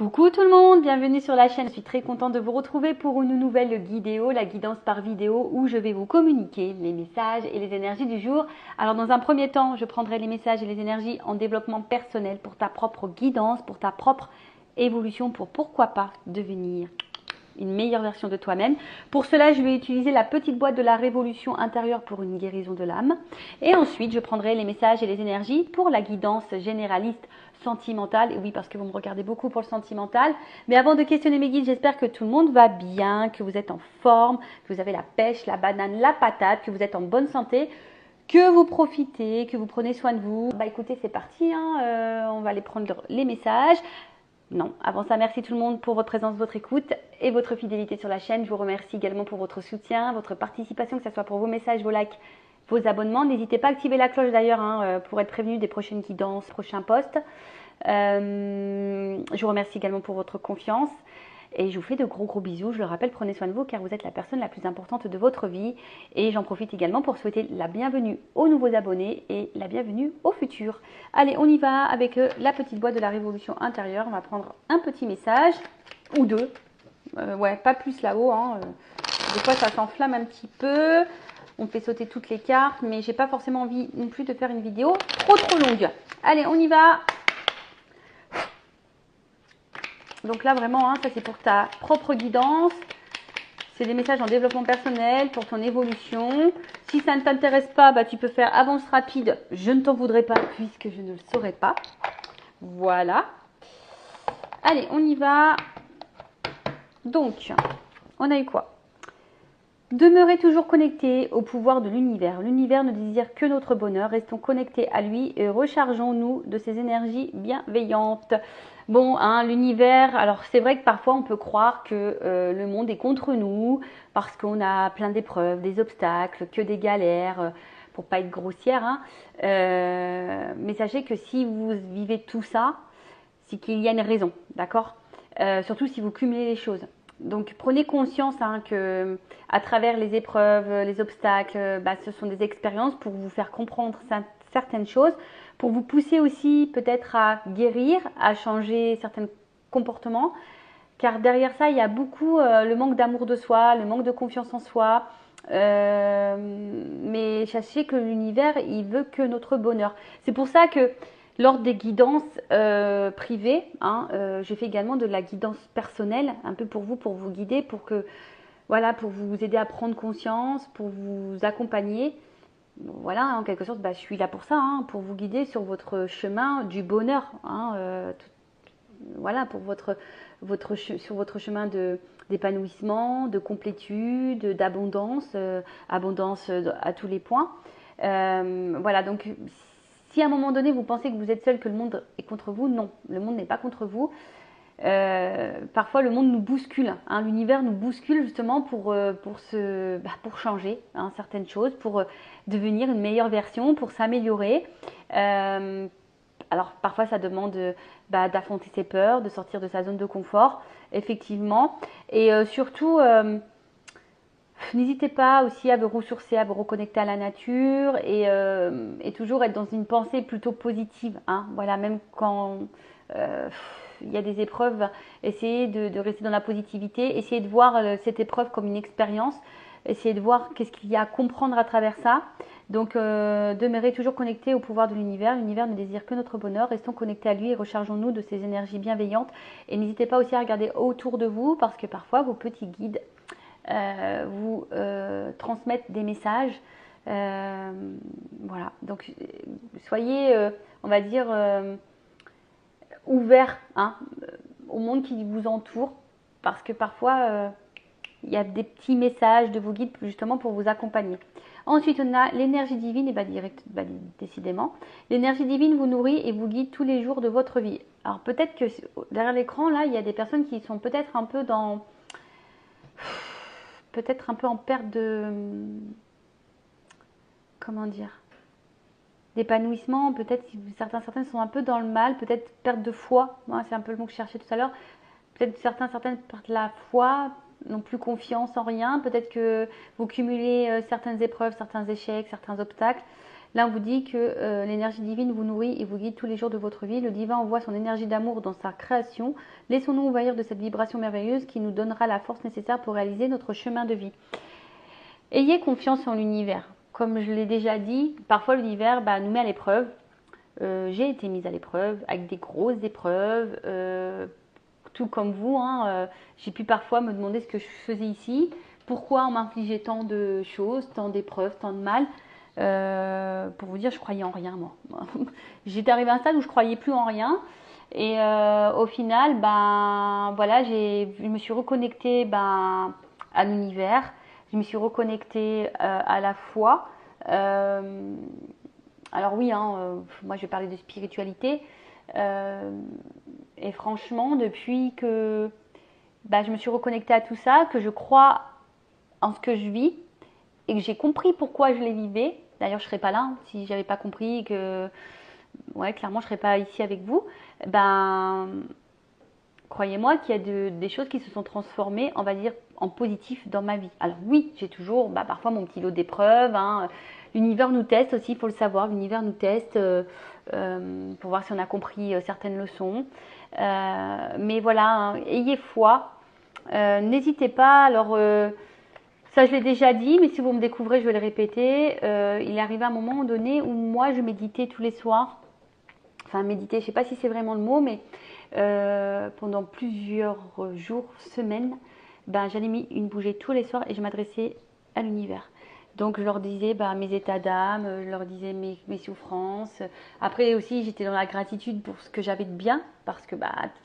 Coucou tout le monde, bienvenue sur la chaîne. Je suis très contente de vous retrouver pour une nouvelle vidéo, la guidance par vidéo, où je vais vous communiquer les messages et les énergies du jour. Alors dans un premier temps, je prendrai les messages et les énergies en développement personnel pour ta propre guidance, pour ta propre évolution, pour pourquoi pas devenir une meilleure version de toi-même. Pour cela, je vais utiliser la petite boîte de la révolution intérieure pour une guérison de l'âme. Et ensuite, je prendrai les messages et les énergies pour la guidance généraliste sentimentale. Et oui, parce que vous me regardez beaucoup pour le sentimental. Mais avant de questionner mes guides, j'espère que tout le monde va bien, que vous êtes en forme, que vous avez la pêche, la banane, la patate, que vous êtes en bonne santé, que vous profitez, que vous prenez soin de vous. Bah écoutez, c'est parti, on va aller prendre les messages. Non, avant ça, merci tout le monde pour votre présence, votre écoute et votre fidélité sur la chaîne. Je vous remercie également pour votre soutien, votre participation, que ce soit pour vos messages, vos likes, vos abonnements. N'hésitez pas à activer la cloche d'ailleurs pour être prévenu des prochaines guidances, prochains posts. Je vous remercie également pour votre confiance. Et je vous fais de gros bisous. Je le rappelle, prenez soin de vous car vous êtes la personne la plus importante de votre vie. Et j'en profite également pour souhaiter la bienvenue aux nouveaux abonnés et la bienvenue aux futurs. Allez, on y va avec la petite boîte de la révolution intérieure. On va prendre un petit message ou deux. Ouais, pas plus là-haut. Des fois, ça s'enflamme un petit peu. On fait sauter toutes les cartes, mais j'ai pas forcément envie non plus de faire une vidéo trop longue. Allez, on y va. Donc là, vraiment, ça c'est pour ta propre guidance. C'est des messages en développement personnel pour ton évolution. Si ça ne t'intéresse pas, bah, tu peux faire avance rapide. Je ne t'en voudrais pas puisque je ne le saurais pas. Voilà. Allez, on y va. Donc, on a eu quoi? Demeurez toujours connectés au pouvoir de l'univers. L'univers ne désire que notre bonheur. Restons connectés à lui et rechargeons-nous de ses énergies bienveillantes. Bon, l'univers, alors c'est vrai que parfois on peut croire que le monde est contre nous parce qu'on a plein d'épreuves, des obstacles, que des galères, pour pas être grossière. Mais sachez que si vous vivez tout ça, c'est qu'il y a une raison, d'accord? Surtout si vous cumulez les choses. Donc prenez conscience que à travers les épreuves, les obstacles, ce sont des expériences pour vous faire comprendre certaines choses, pour vous pousser aussi peut-être à guérir, à changer certains comportements. Car derrière ça, il y a beaucoup le manque d'amour de soi, le manque de confiance en soi. Mais sachez que l'univers, il veut que notre bonheur. C'est pour ça que lors des guidances privées, je fais également de la guidance personnelle, un peu pour vous guider, pour vous aider à prendre conscience, pour vous accompagner. Voilà, en quelque sorte, je suis là pour ça, pour vous guider sur votre chemin du bonheur, sur votre chemin d'épanouissement, de complétude, d'abondance, abondance à tous les points. Voilà, donc si à un moment donné vous pensez que vous êtes seul, que le monde est contre vous, non, le monde n'est pas contre vous. Parfois le monde nous bouscule, l'univers nous bouscule justement pour changer certaines choses, pour devenir une meilleure version, pour s'améliorer. Alors parfois ça demande d'affronter ses peurs, de sortir de sa zone de confort, effectivement. Et surtout, n'hésitez pas aussi à vous ressourcer, à vous reconnecter à la nature et toujours être dans une pensée plutôt positive. Voilà, même quand il y a des épreuves, essayez de rester dans la positivité, essayez de voir cette épreuve comme une expérience, essayez de voir qu'est-ce qu'il y a à comprendre à travers ça. Donc, demeurez toujours connectés au pouvoir de l'univers. L'univers ne désire que notre bonheur. Restons connectés à lui et rechargeons-nous de ses énergies bienveillantes. Et n'hésitez pas aussi à regarder autour de vous parce que parfois, vos petits guides vous transmettent des messages. Voilà. Donc, soyez, on va dire, ouverts au monde qui vous entoure parce que parfois, il y a des petits messages de vos guides justement pour vous accompagner. Ensuite, on a l'énergie divine, et décidément. L'énergie divine vous nourrit et vous guide tous les jours de votre vie. Alors peut-être que derrière l'écran, là, il y a des personnes qui sont peut-être un peu en perte de... Comment dire? D'épanouissement. Peut-être certaines sont un peu dans le mal. Peut-être perte de foi. C'est un peu le mot que je cherchais tout à l'heure. Peut-être certaines perdent la foi, n'ont plus confiance en rien. Peut-être que vous cumulez certaines épreuves, certains échecs, certains obstacles. Là, on vous dit que l'énergie divine vous nourrit et vous guide tous les jours de votre vie. Le divin envoie son énergie d'amour dans sa création. Laissons-nous envahir de cette vibration merveilleuse qui nous donnera la force nécessaire pour réaliser notre chemin de vie. Ayez confiance en l'univers. Comme je l'ai déjà dit, parfois l'univers nous met à l'épreuve. J'ai été mise à l'épreuve avec des grosses épreuves, tout comme vous. J'ai pu parfois me demander ce que je faisais ici, pourquoi on m'infligeait tant de choses, tant d'épreuves, tant de mal. Pour vous dire, je croyais en rien, moi. J'étais arrivée à un stade où je croyais plus en rien. Et au final, voilà, je me suis reconnectée à l'univers. Je me suis reconnectée à la foi. Alors oui, moi je vais parler de spiritualité. Et franchement, depuis que je me suis reconnectée à tout ça, que je crois en ce que je vis et que j'ai compris pourquoi je les vivais. D'ailleurs, je ne serais pas là si j'avais pas compris que, clairement, je ne serais pas ici avec vous. Croyez-moi qu'il y a des choses qui se sont transformées, on va dire, en positif dans ma vie. Alors oui, j'ai toujours parfois mon petit lot d'épreuves. L'univers nous teste aussi, il faut le savoir. L'univers nous teste pour voir si on a compris certaines leçons. Mais voilà, ayez foi. N'hésitez pas. Alors, ça je l'ai déjà dit, mais si vous me découvrez, je vais le répéter. Il est arrivé un moment donné où moi, je méditais tous les soirs. Enfin, méditer, je ne sais pas si c'est vraiment le mot, mais pendant plusieurs jours, semaines, j'allais mis une bougie tous les soirs et je m'adressais à l'univers. Donc je leur disais mes états d'âme, je leur disais mes souffrances. Après aussi, j'étais dans la gratitude pour ce que j'avais de bien, parce que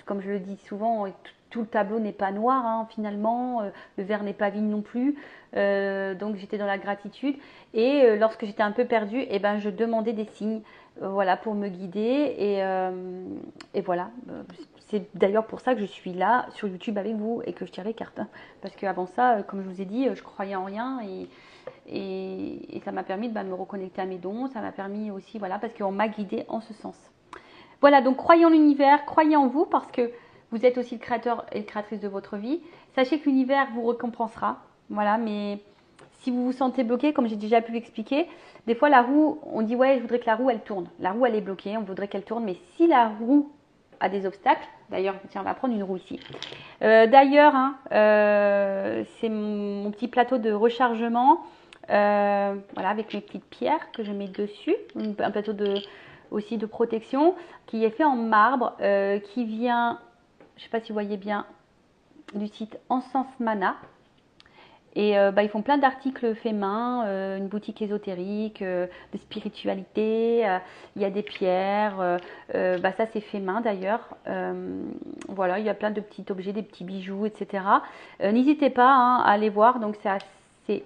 comme je le dis souvent, tout le tableau n'est pas noir finalement, le verre n'est pas vide non plus. Donc j'étais dans la gratitude et lorsque j'étais un peu perdue, je demandais des signes. Voilà, pour me guider et voilà, c'est d'ailleurs pour ça que je suis là sur YouTube avec vous et que je tire les cartes, parce qu'avant ça, comme je vous ai dit, je croyais en rien et ça m'a permis de me reconnecter à mes dons, ça m'a permis aussi, voilà, parce qu'on m'a guidée en ce sens. Voilà, donc croyez en l'univers, croyez en vous, parce que vous êtes aussi le créateur et la créatrice de votre vie. Sachez que l'univers vous récompensera, voilà, mais si vous vous sentez bloqué, comme j'ai déjà pu l'expliquer, des fois la roue, on dit ouais, je voudrais que la roue elle tourne. La roue elle est bloquée, on voudrait qu'elle tourne, mais si la roue a des obstacles, d'ailleurs, tiens, on va prendre une roue ici. D'ailleurs, c'est mon petit plateau de rechargement, voilà, avec mes petites pierres que je mets dessus, un plateau aussi de protection qui est fait en marbre, qui vient, je ne sais pas si vous voyez bien, du site Encens Mana. Et ils font plein d'articles faits main, une boutique ésotérique, de spiritualité, il y a des pierres, ça c'est fait main d'ailleurs. Voilà, il y a plein de petits objets, des petits bijoux, etc. N'hésitez pas à aller voir, donc c'est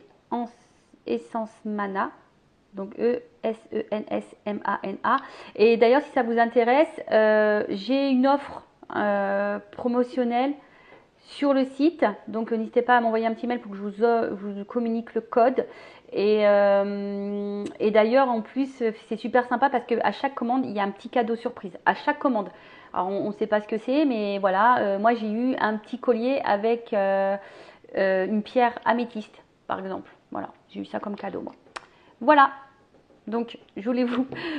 Essence Mana, donc E-S-E-N-S-M-A-N-A. Et d'ailleurs, si ça vous intéresse, j'ai une offre promotionnelle sur le site, donc n'hésitez pas à m'envoyer un petit mail pour que je vous communique le code. Et d'ailleurs, en plus, c'est super sympa parce qu'à chaque commande, il y a un petit cadeau surprise. À chaque commande. Alors, on ne sait pas ce que c'est, mais voilà, moi j'ai eu un petit collier avec une pierre améthyste, par exemple. Voilà, j'ai eu ça comme cadeau, moi. Voilà. Donc,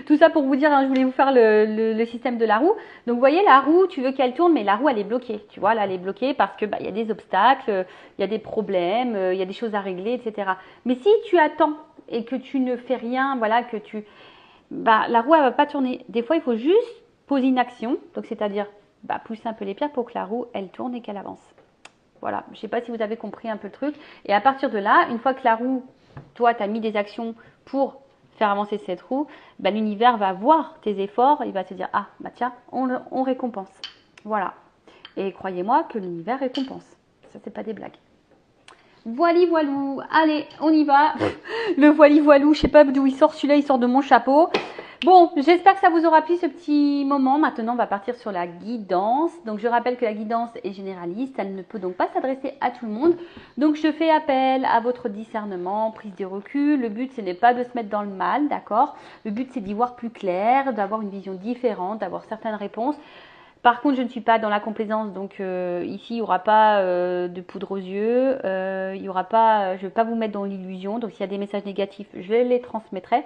tout ça pour vous dire, je voulais vous faire le système de la roue. Donc, vous voyez, la roue, tu veux qu'elle tourne, mais la roue, elle est bloquée. Tu vois, là, elle est bloquée parce que y a des obstacles, il y a des problèmes, il y a des choses à régler, etc. Mais si tu attends et que tu ne fais rien, voilà, la roue, elle va pas tourner. Des fois, il faut juste poser une action. Donc, c'est-à-dire, pousser un peu les pierres pour que la roue, elle tourne et qu'elle avance. Voilà, je ne sais pas si vous avez compris un peu le truc. Et à partir de là, une fois que la roue, toi, tu as mis des actions pour faire avancer cette roue, l'univers va voir tes efforts, il va se dire ah tiens, on récompense. Voilà. Et croyez-moi que l'univers récompense. Ça, c'est pas des blagues. Voili voilou. Allez, on y va. Le voili voilou, je sais pas d'où il sort, celui-là il sort de mon chapeau. Bon, j'espère que ça vous aura plu ce petit moment. Maintenant, on va partir sur la guidance. Donc, je rappelle que la guidance est généraliste. Elle ne peut donc pas s'adresser à tout le monde. Donc, je fais appel à votre discernement, prise de recul. Le but, ce n'est pas de se mettre dans le mal, d'accord? Le but, c'est d'y voir plus clair, d'avoir une vision différente, d'avoir certaines réponses. Par contre, je ne suis pas dans la complaisance, donc ici, il n'y aura pas de poudre aux yeux. Il y aura pas, je ne vais pas vous mettre dans l'illusion. Donc, s'il y a des messages négatifs, je les transmettrai.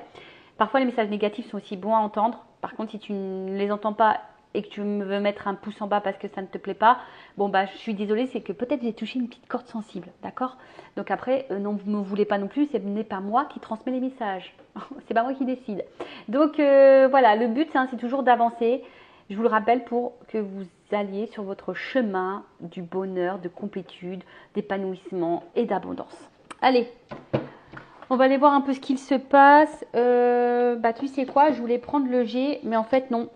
Parfois, les messages négatifs sont aussi bons à entendre. Par contre, si tu ne les entends pas et que tu veux mettre un pouce en bas parce que ça ne te plaît pas, bon, bah, je suis désolée, c'est que peut-être j'ai touché une petite corde sensible, d'accord? Donc après, non, vous ne me voulez pas non plus, ce n'est pas moi qui transmets les messages. C'est pas moi qui décide. Donc, voilà, le but, hein, c'est toujours d'avancer. Je vous le rappelle pour que vous alliez sur votre chemin du bonheur, de complétude, d'épanouissement et d'abondance. Allez, on va aller voir un peu ce qu'il se passe. Bah, tu sais quoi, je voulais prendre le G, mais en fait, non.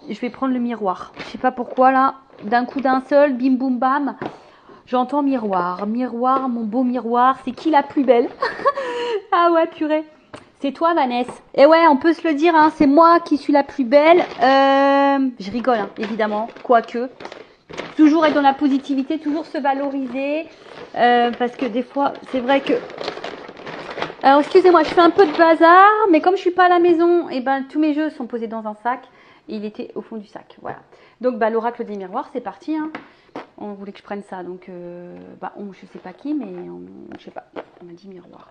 Je vais prendre le miroir. Je sais pas pourquoi, là, d'un coup d'un seul, bim boum bam, j'entends miroir. Miroir, mon beau miroir, c'est qui la plus belle? Ah ouais, purée. C'est toi, Vanessa. Et ouais, on peut se le dire, hein, c'est moi qui suis la plus belle. Je rigole, hein, évidemment, quoique. Toujours être dans la positivité, toujours se valoriser. Parce que des fois, c'est vrai que... Alors, excusez-moi, je fais un peu de bazar, mais comme je suis pas à la maison, et ben tous mes jeux sont posés dans un sac. Et il était au fond du sac, voilà. Donc, bah, l'oracle des miroirs, c'est parti, hein. On voulait que je prenne ça, donc, je sais pas qui, mais je sais pas. On m'a dit miroir.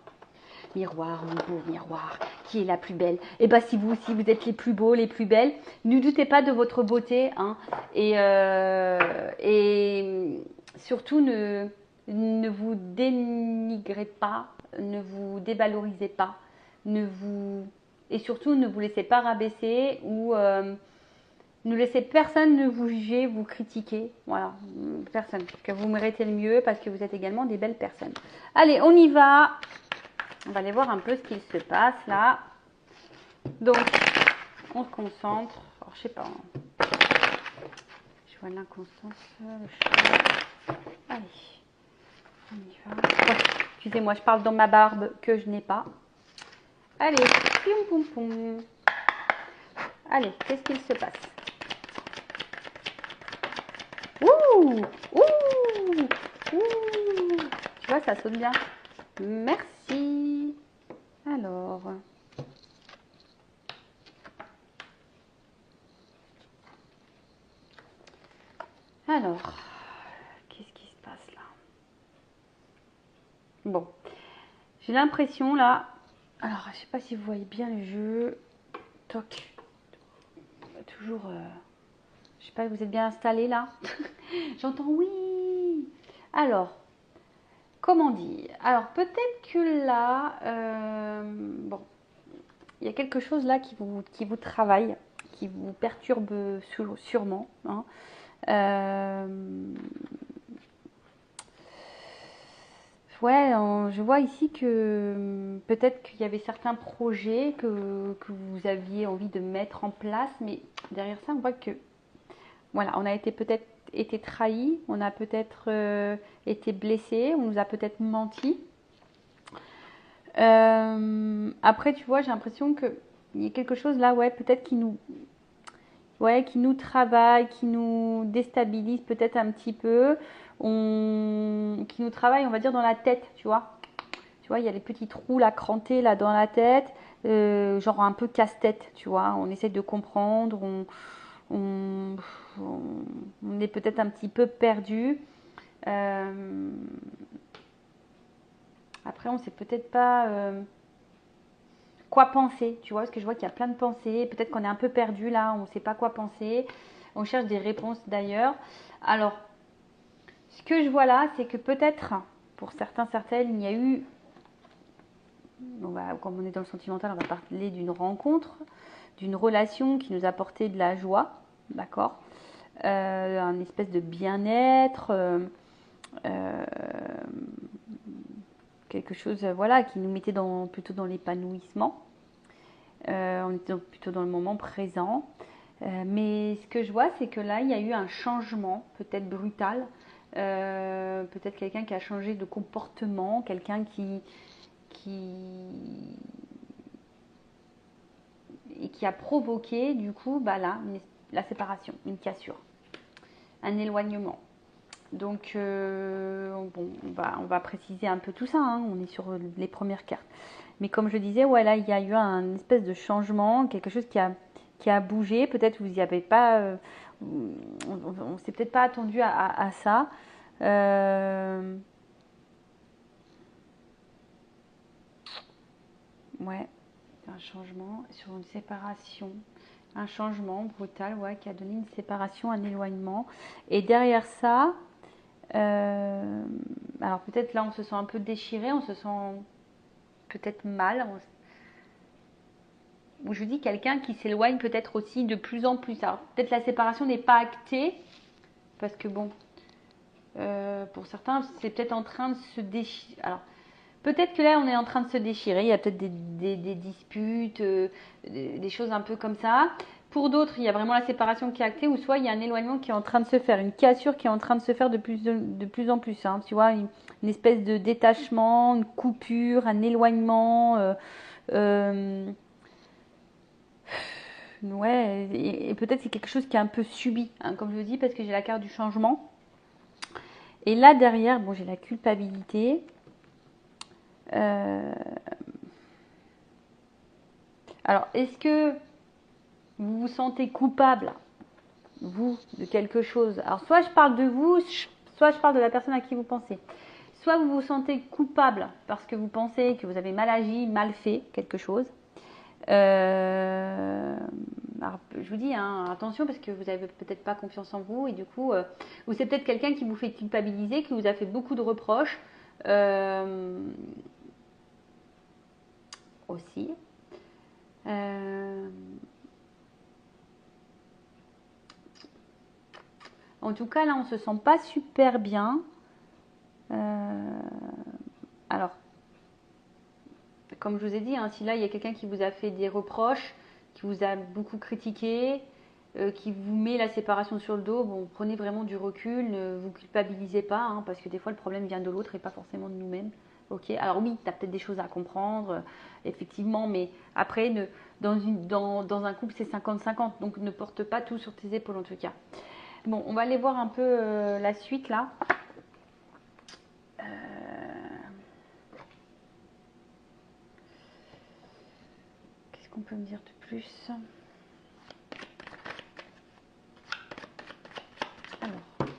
Miroir, mon beau miroir, qui est la plus belle? Et bah, si vous aussi, vous êtes les plus beaux, les plus belles, ne doutez pas de votre beauté, hein. Et surtout, ne vous dénigrez pas, ne vous dévalorisez pas, et surtout, ne vous laissez pas rabaisser ou ne laissez personne ne vous juger, vous critiquer. Voilà, personne. Que vous méritez le mieux parce que vous êtes également des belles personnes. Allez, on y va. On va aller voir un peu ce qu'il se passe là. Donc, on se concentre. Alors, je sais pas. Je vois l'inconstance. Allez, on y va. Ouais, excusez-moi, je parle dans ma barbe que je n'ai pas. Allez, poum poum poum. Allez, qu'est-ce qu'il se passe? Ouh, ouh, ouh. Tu vois, ça saute bien. Merci. Alors. Qu'est-ce qui se passe là? Bon, j'ai l'impression là. Alors, je sais pas si vous voyez bien le jeu. Toc. Toujours. Je sais pas, vous êtes bien installé là? J'entends oui. Alors, comment dire? Alors, peut-être que là, bon, il y a quelque chose là qui vous travaille, qui vous perturbe sûrement, hein. Ouais, je vois ici que peut-être qu'il y avait certains projets que vous aviez envie de mettre en place, mais derrière ça, on voit que voilà, on a peut-être été trahi, on a peut-être été blessé, on nous a peut-être menti. Après, tu vois, j'ai l'impression qu'il y a quelque chose là, ouais, peut-être qui nous travaille, qui nous déstabilise peut-être un petit peu, qui nous travaille, on va dire, dans la tête, tu vois. Tu vois, il y a les petits trous là, crantés là dans la tête, genre un peu casse-tête, tu vois. On essaie de comprendre, on est peut-être un petit peu perdu. Après, on sait peut-être pas quoi penser, tu vois, parce que je vois qu'il y a plein de pensées. Peut-être qu'on est un peu perdu là, on ne sait pas quoi penser. On cherche des réponses d'ailleurs. Alors, ce que je vois là, c'est que peut-être, pour certains, certaines, il y a eu, comme on est dans le sentimental, on va parler d'une rencontre, d'une relation qui nous a apporté de la joie, d'accord, un espèce de bien-être, quelque chose, voilà, qui nous mettait plutôt dans l'épanouissement. On était plutôt dans le moment présent. Mais ce que je vois, c'est que là, il y a eu un changement, peut-être brutal. Peut-être quelqu'un qui a changé de comportement, quelqu'un qui a provoqué, du coup, bah là, la séparation, une cassure, un éloignement. Donc, bon, on va préciser un peu tout ça, hein. On est sur les premières cartes. Mais comme je disais, ouais, là, il y a eu un espèce de changement, quelque chose qui a bougé. Peut-être vous n'y avez pas, on s'est peut-être pas attendu à ça. Ouais. un changement sur une séparation. Un changement brutal, ouais, qui a donné une séparation, un éloignement. Et derrière ça, alors peut-être là, on se sent un peu déchiré, on se sent peut-être mal. Je vous dis quelqu'un qui s'éloigne peut-être aussi de plus en plus. Alors peut-être la séparation n'est pas actée, parce que bon, pour certains, c'est peut-être en train de se déchirer. Alors, peut-être que là, on est en train de se déchirer. Il y a peut-être des disputes, des choses un peu comme ça. Pour d'autres, il y a vraiment la séparation qui est actée, ou soit il y a un éloignement qui est en train de se faire, une cassure qui est en train de se faire de plus en plus. Hein. Tu vois, une espèce de détachement, une coupure, un éloignement. Ouais, et peut-être c'est quelque chose qui est un peu subi, hein, comme je le dis, parce que j'ai la carte du changement. Et là, derrière, bon, j'ai la culpabilité. Alors, est-ce que vous vous sentez coupable, vous, de quelque chose? Alors, soit je parle de vous, soit je parle de la personne à qui vous pensez. Soit vous vous sentez coupable parce que vous pensez que vous avez mal agi, mal fait quelque chose. Alors, je vous dis, hein, attention parce que vous n'avez peut-être pas confiance en vous et du coup, ou c'est peut-être quelqu'un qui vous fait culpabiliser, qui vous a fait beaucoup de reproches aussi. En tout cas, là, on se sent pas super bien. Alors, comme je vous ai dit, hein, si là, il y a quelqu'un qui vous a fait des reproches, qui vous a beaucoup critiqué, qui vous met la séparation sur le dos, bon, prenez vraiment du recul, ne vous culpabilisez pas, hein, parce que des fois, le problème vient de l'autre et pas forcément de nous-mêmes. Ok, alors oui, tu as peut-être des choses à comprendre, effectivement, mais après, dans un couple, c'est 50-50, donc ne porte pas tout sur tes épaules en tout cas. Bon, on va aller voir un peu la suite là. Qu'est-ce qu'on peut me dire de plus? Alors,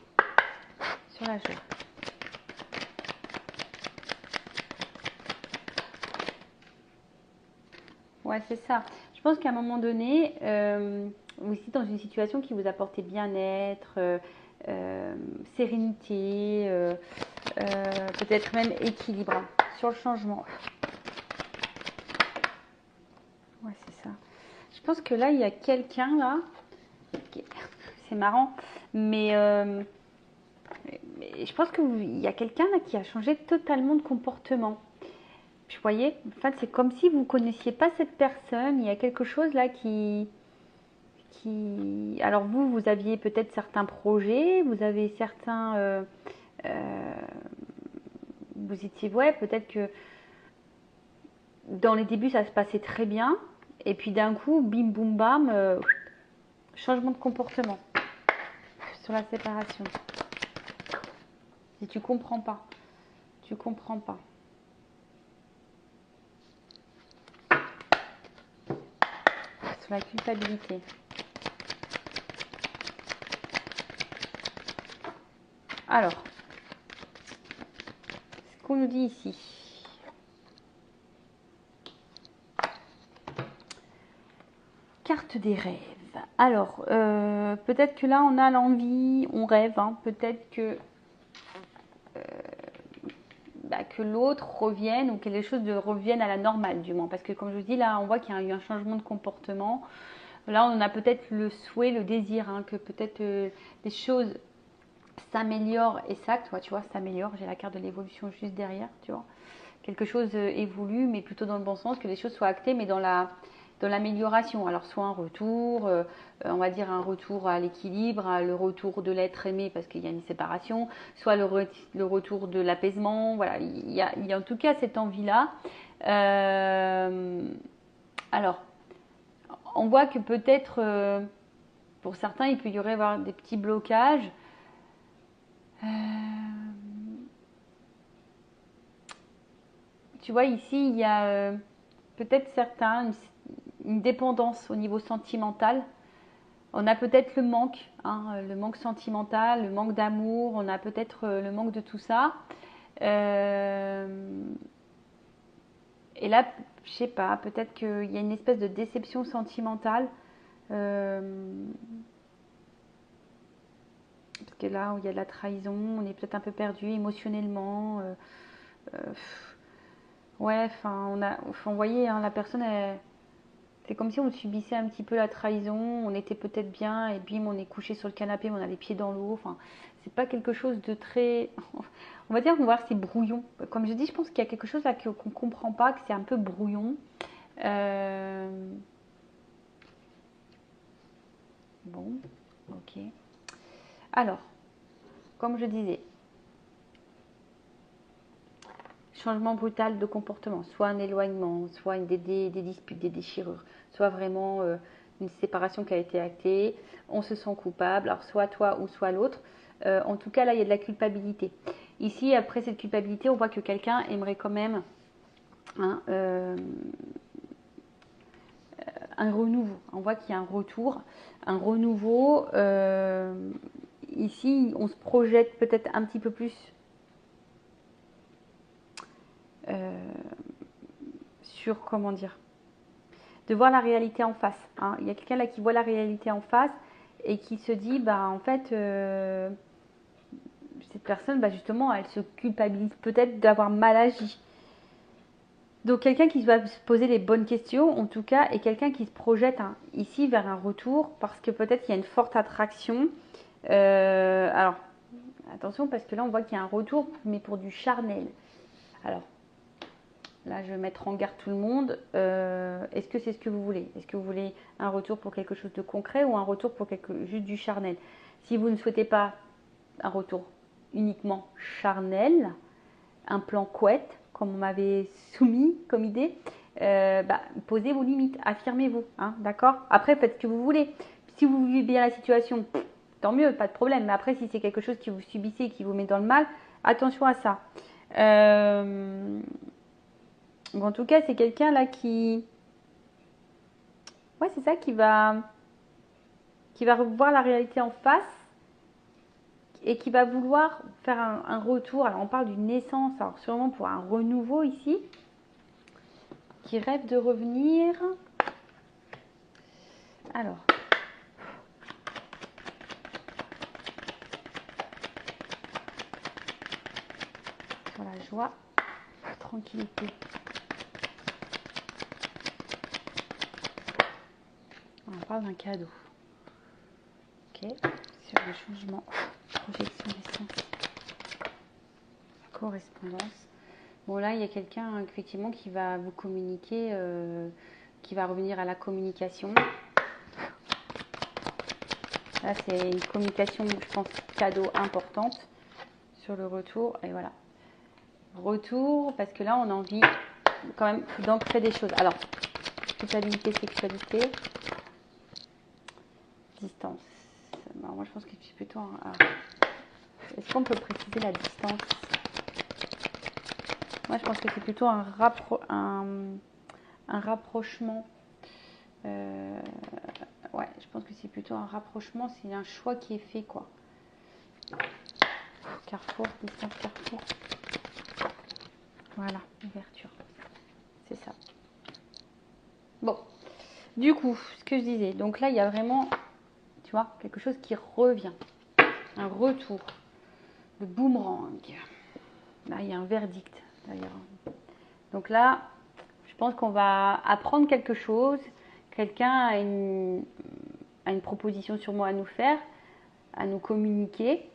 sur la joie. Ouais, c'est ça. Je pense qu'à un moment donné, vous êtes dans une situation qui vous apportait bien-être, sérénité, peut-être même équilibre sur le changement. Ouais, c'est ça. Je pense que là, il y a quelqu'un là, c'est marrant, mais je pense qu'il y a quelqu'un là qui a changé totalement de comportement. Vous voyez, en fait, c'est comme si vous ne connaissiez pas cette personne. Il y a quelque chose là Alors vous aviez peut-être certains projets, vous avez certains... vous étiez... Ouais, peut-être que dans les débuts, ça se passait très bien. Et puis d'un coup, bim, boum, bam, changement de comportement sur la séparation. Et tu comprends pas. Tu comprends pas. Sur la culpabilité. Alors, ce qu'on nous dit ici. Carte des rêves. Alors, peut-être que là, on a l'envie, on rêve. Hein, peut-être que l'autre revienne ou que les choses reviennent à la normale du moins. Parce que comme je vous dis, là, on voit qu'il y a eu un changement de comportement. Là, on a peut-être le souhait, le désir, hein, que peut-être les choses s'améliorent et s'actent. Ouais, tu vois, s'améliore. J'ai la carte de l'évolution juste derrière, tu vois. Quelque chose évolue, mais plutôt dans le bon sens, que les choses soient actées, mais dans l'amélioration. Alors, soit un retour, on va dire un retour à l'équilibre, le retour de l'être aimé parce qu'il y a une séparation, soit le retour de l'apaisement. Voilà, il y a en tout cas cette envie-là. Alors, on voit que peut-être, pour certains, il peut y avoir des petits blocages. Tu vois, ici, il y a peut-être certains, une dépendance au niveau sentimental. On a peut-être le manque sentimental, le manque d'amour, on a peut-être le manque de tout ça. Et là, je sais pas, peut-être qu'il y a une espèce de déception sentimentale. Parce que là où il y a de la trahison, on est peut-être un peu perdu émotionnellement. Ouais, enfin, vous voyez, hein, la personne, c'est comme si on subissait un petit peu la trahison. On était peut-être bien et bim, on est couché sur le canapé, mais on a les pieds dans l'eau. Enfin, c'est pas quelque chose de très. On va dire qu'on va voir, c'est brouillon. Comme je dis, je pense qu'il y a quelque chose là qu'on ne comprend pas, que c'est un peu brouillon. Bon, ok. Alors, comme je disais, changement brutal de comportement, soit un éloignement, soit des disputes, des déchirures, soit vraiment une séparation qui a été actée, on se sent coupable, alors soit toi ou soit l'autre. En tout cas, là, il y a de la culpabilité. Ici, après cette culpabilité, on voit que quelqu'un aimerait quand même hein, un renouveau. On voit qu'il y a un retour, un renouveau. Ici, on se projette peut-être un petit peu plus sur, comment dire, de voir la réalité en face. Hein. Il y a quelqu'un là qui voit la réalité en face et qui se dit, bah en fait, cette personne, bah, justement, elle se culpabilise peut-être d'avoir mal agi. Donc quelqu'un qui va se poser les bonnes questions, en tout cas, et quelqu'un qui se projette hein, ici vers un retour, parce que peut-être il y a une forte attraction. Alors, attention, parce que là, on voit qu'il y a un retour, mais pour du charnel. Alors, là, je vais mettre en garde tout le monde. Est-ce que c'est ce que vous voulez? Est-ce que vous voulez un retour pour quelque chose de concret ou un retour pour juste du charnel? Si vous ne souhaitez pas un retour uniquement charnel, un plan couette, comme on m'avait soumis comme idée, bah, posez vos limites, affirmez-vous, hein, d'accord? Après, faites ce que vous voulez. Si vous vivez bien la situation, tant mieux, pas de problème. Mais après, si c'est quelque chose que vous subissez et qui vous met dans le mal, attention à ça. Bon, en tout cas, c'est quelqu'un là qui... Ouais, c'est ça, qui va revoir la réalité en face et qui va vouloir faire un retour. Alors, on parle d'une naissance, alors sûrement pour un renouveau ici, qui rêve de revenir. Alors, sur la joie, la tranquillité. On parle d'un cadeau. Ok, sur le changement, projection des sens, correspondance. Bon là, il y a quelqu'un effectivement qui va vous communiquer, qui va revenir à la communication. Là, c'est une communication, je pense, cadeau importante sur le retour. Et voilà. Retour, parce que là, on a envie quand même d'ancrer des choses. Alors, culpabilité, sexualité, distance. Alors, moi, je pense que c'est plutôt un... Est-ce qu'on peut préciser la distance? Moi, je pense que c'est plutôt un rapprochement. Ouais, je pense que c'est plutôt un rapprochement. C'est un choix qui est fait, quoi. Carrefour, distance, carrefour. Voilà, ouverture. C'est ça. Bon, du coup, ce que je disais. Donc là, il y a vraiment, tu vois, quelque chose qui revient. Un retour. Le boomerang. Là, il y a un verdict, d'ailleurs. Donc là, je pense qu'on va apprendre quelque chose. Quelqu'un a une proposition sur moi à nous faire, à nous communiquer.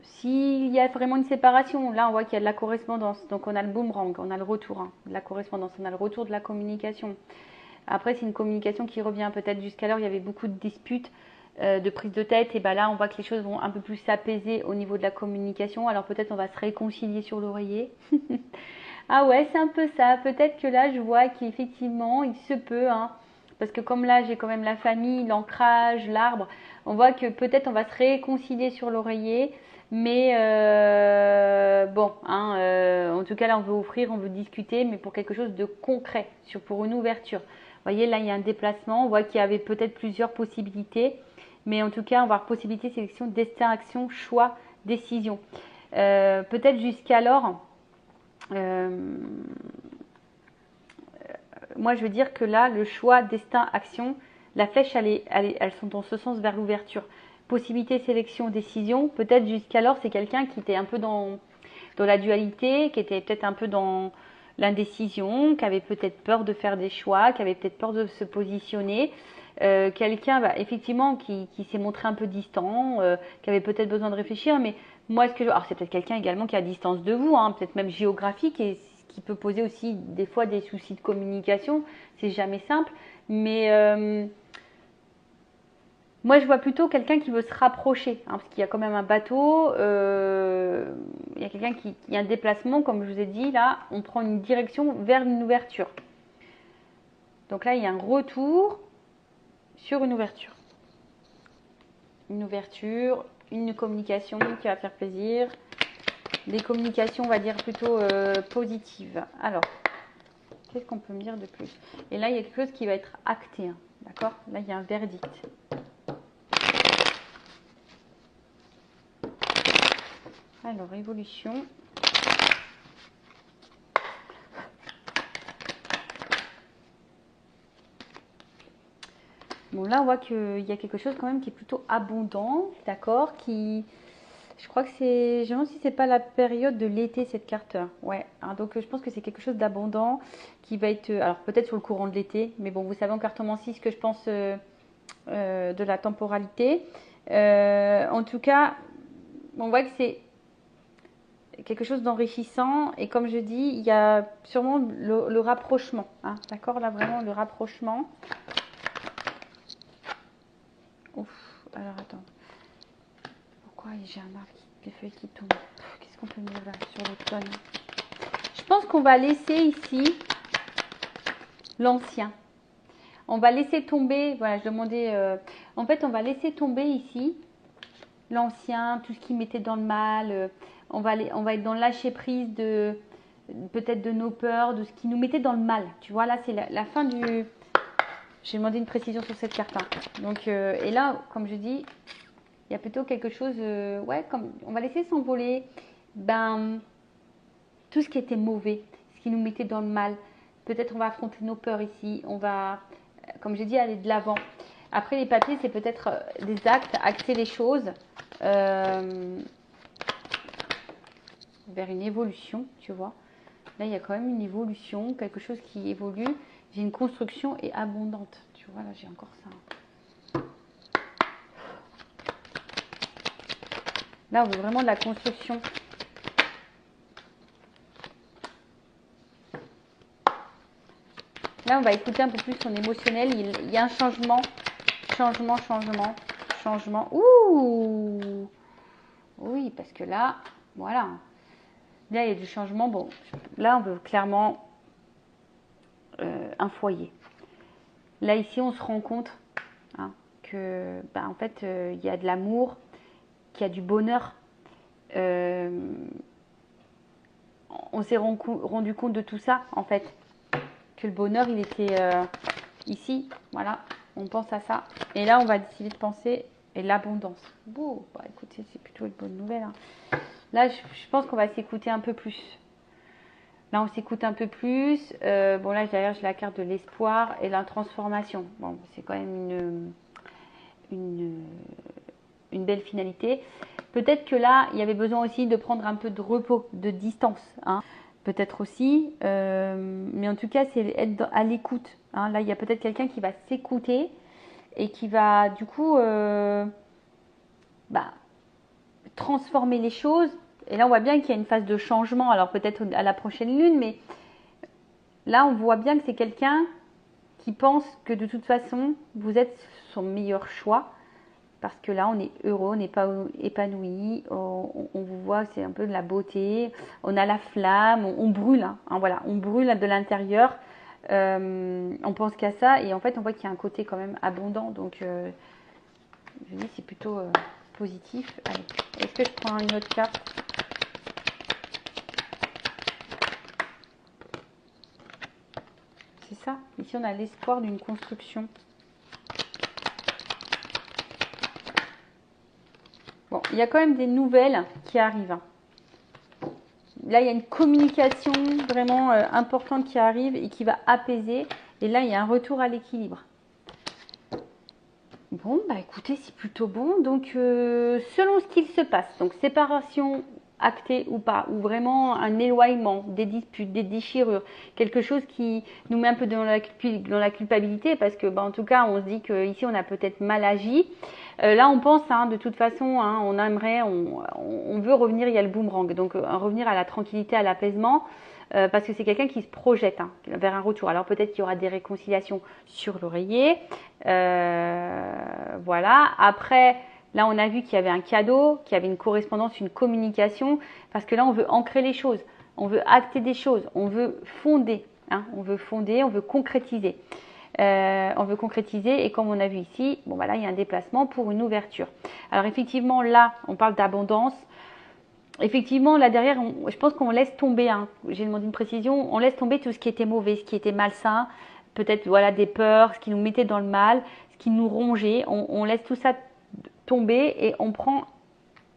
S'il y a vraiment une séparation, là on voit qu'il y a de la correspondance, donc on a le boomerang, on a le retour hein, de la correspondance, on a le retour de la communication. Après c'est une communication qui revient peut-être jusqu'alors il y avait beaucoup de disputes, de prise de tête, et ben là on voit que les choses vont un peu plus s'apaiser au niveau de la communication, alors peut-être on va se réconcilier sur l'oreiller. Ah ouais, c'est un peu ça, peut-être que là je vois qu'effectivement il se peut, hein, parce que comme là j'ai quand même la famille, l'ancrage, l'arbre, on voit que peut-être on va se réconcilier sur l'oreiller, mais bon, hein, en tout cas là on veut offrir, on veut discuter, mais pour quelque chose de concret, pour une ouverture. Vous voyez là il y a un déplacement, on voit qu'il y avait peut-être plusieurs possibilités, mais en tout cas on va avoir possibilité, sélection, destin, action, choix, décision. Peut-être jusqu'alors, moi, je veux dire que là, le choix, destin, action, la flèche, elles sont dans ce sens vers l'ouverture. Possibilité, sélection, décision. Peut-être jusqu'alors, c'est quelqu'un qui était un peu dans la dualité, qui était peut-être un peu dans l'indécision, qui avait peut-être peur de faire des choix, qui avait peut-être peur de se positionner. Quelqu'un, effectivement, qui s'est montré un peu distant, qui avait peut-être besoin de réfléchir. Mais moi, alors c'est peut-être quelqu'un également qui est à distance de vous, hein, peut-être même géographique, et ce qui peut poser aussi des fois des soucis de communication. C'est jamais simple. Mais moi, je vois plutôt quelqu'un qui veut se rapprocher, hein, parce qu'il y a quand même un bateau, il y a quelqu'un il y a un déplacement, comme je vous ai dit, là, on prend une direction vers une ouverture. Donc là, il y a un retour sur une ouverture. Une ouverture, une communication qui va faire plaisir. Des communications, on va dire, plutôt positives. Alors, qu'est-ce qu'on peut me dire de plus? Et là, il y a quelque chose qui va être acté, hein, d'accord? Là, il y a un verdict. Alors, évolution. Bon, là, on voit qu'il y a quelque chose quand même qui est plutôt abondant, d'accord? Je crois que c'est... Je me demande si c'est pas la période de l'été, cette carte. Ouais, hein, donc je pense que c'est quelque chose d'abondant qui va être... Alors, peut-être sur le courant de l'été, mais bon, vous savez en cartomancie ce que je pense de la temporalité. En tout cas, on voit que c'est quelque chose d'enrichissant. Et comme je dis, il y a sûrement le rapprochement. Hein, d'accord? Là, vraiment, le rapprochement. Ouf, alors attends. Pourquoi j'ai un arbre, des feuilles qui tombent? Qu'est-ce qu'on peut dire là sur l'automne? Je pense qu'on va laisser ici l'ancien. On va laisser tomber, voilà, je demandais, en fait, on va laisser tomber ici l'ancien, tout ce qui mettait dans le mal. On va être dans le lâcher prise de peut-être de nos peurs, de ce qui nous mettait dans le mal. Tu vois, là, c'est la fin du. J'ai demandé une précision sur cette carte. Hein. Donc, et là, comme je dis, il y a plutôt quelque chose, ouais, comme on va laisser s'envoler, tout ce qui était mauvais, ce qui nous mettait dans le mal. Peut-être on va affronter nos peurs ici, on va, comme j'ai dit, aller de l'avant. Après les papiers, c'est peut-être des actes, axer les choses vers une évolution, tu vois. Là, il y a quand même une évolution, quelque chose qui évolue. J'ai une construction et abondante, tu vois, là j'ai encore ça. Là, on veut vraiment de la construction. Là, on va écouter un peu plus son émotionnel. Il y a un changement. Changement. Ouh! Oui, parce que là, voilà. Là, il y a du changement. Bon, là, on veut clairement un foyer. Là, ici, on se rend compte hein, que, en fait, il y a de l'amour, qu'il y a du bonheur. On s'est rendu compte de tout ça, en fait. Que le bonheur, il était ici. Voilà, on pense à ça. Et là, on va décider de penser et l'abondance. Bon, écoutez, c'est plutôt une bonne nouvelle. Hein. Là, je pense qu'on va s'écouter un peu plus. Là, on s'écoute un peu plus. Bon, là, derrière, j'ai la carte de l'espoir et la transformation. Bon, c'est quand même une belle finalité. Peut-être que là, il y avait besoin aussi de prendre un peu de repos, de distance. Hein. Peut-être aussi. Mais en tout cas, c'est être à l'écoute. Hein. Là, il y a peut-être quelqu'un qui va s'écouter et qui va, du coup, transformer les choses. Et là, on voit bien qu'il y a une phase de changement. Alors, peut-être à la prochaine lune, mais là, on voit bien que c'est quelqu'un qui pense que de toute façon, vous êtes son meilleur choix. Parce que là, on est heureux, on n'est pas épanoui, on vous voit, c'est un peu de la beauté, on a la flamme, on brûle, hein, voilà, on brûle de l'intérieur, on pense qu'à ça, et en fait, on voit qu'il y a un côté quand même abondant, donc je dis c'est plutôt positif. Allez, est-ce que je prends une autre carte? C'est ça, ici on a l'espoir d'une construction. Bon, il y a quand même des nouvelles qui arrivent. là, il y a une communication vraiment importante qui arrive et qui va apaiser. Et là, il y a un retour à l'équilibre. Bon, bah écoutez, c'est plutôt bon. Donc, selon ce qu'il se passe, donc séparation actée ou pas, ou vraiment un éloignement, des disputes, des déchirures, quelque chose qui nous met un peu dans la culpabilité, parce que, bah, en tout cas, on se dit qu'ici, on a peut-être mal agi. Là, on pense, hein, de toute façon, hein, on aimerait, on veut revenir, il y a le boomerang, donc revenir à la tranquillité, à l'apaisement. Parce que c'est quelqu'un qui se projette hein, vers un retour. Alors peut-être qu'il y aura des réconciliations sur l'oreiller. Voilà. Après, là, on a vu qu'il y avait un cadeau, qu'il y avait une correspondance, une communication. Parce que là, on veut ancrer les choses. On veut acter des choses. On veut fonder. Hein, on veut fonder, on veut concrétiser. On veut concrétiser et comme on a vu ici, bon voilà, il y a un déplacement pour une ouverture. Alors effectivement, là, on parle d'abondance. Effectivement, là derrière, je pense qu'on laisse tomber, hein, j'ai demandé une précision, on laisse tomber tout ce qui était mauvais, ce qui était malsain, peut-être voilà des peurs, ce qui nous mettait dans le mal, ce qui nous rongeait, on laisse tout ça tomber et on prend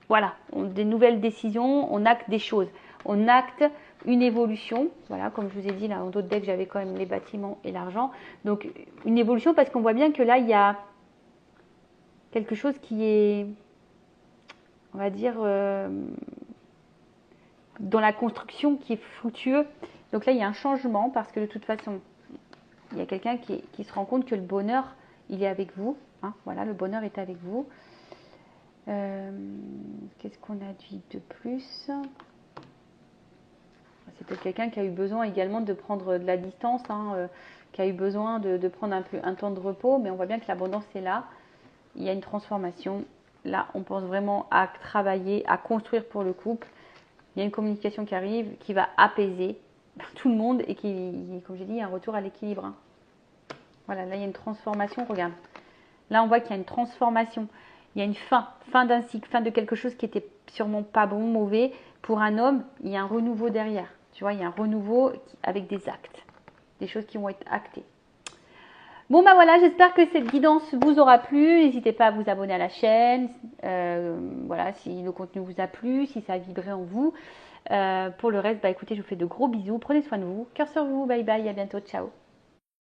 voilà, des nouvelles décisions, on acte des choses, on acte une évolution, voilà, comme je vous ai dit, là en d'autres decks, j'avais quand même les bâtiments et l'argent, donc une évolution parce qu'on voit bien que là, il y a quelque chose qui est, on va dire, dans la construction qui est fructueux. Donc là, il y a un changement parce que de toute façon, il y a quelqu'un qui se rend compte que le bonheur, il est avec vous. Hein, voilà, le bonheur est avec vous. Qu'est-ce qu'on a dit de plus? C'est peut-être quelqu'un qui a eu besoin également de prendre de la distance, hein, qui a eu besoin de prendre un temps de repos, mais on voit bien que l'abondance est là. Il y a une transformation. Là, on pense vraiment à travailler, à construire pour le couple. Il y a une communication qui arrive, qui va apaiser tout le monde et qui, comme j'ai dit, un retour à l'équilibre. Hein. Voilà, là, il y a une transformation, regarde. Là, on voit qu'il y a une transformation. Il y a une fin d'un cycle, fin de quelque chose qui était sûrement pas bon, mauvais. Pour un homme, il y a un renouveau derrière. Tu vois, il y a un renouveau avec des actes, des choses qui vont être actées. Bon bah voilà, j'espère que cette guidance vous aura plu. N'hésitez pas à vous abonner à la chaîne. Voilà, si le contenu vous a plu, si ça a vibré en vous. Pour le reste, bah écoutez, je vous fais de gros bisous. Prenez soin de vous. Cœur sur vous. Bye bye. À bientôt. Ciao.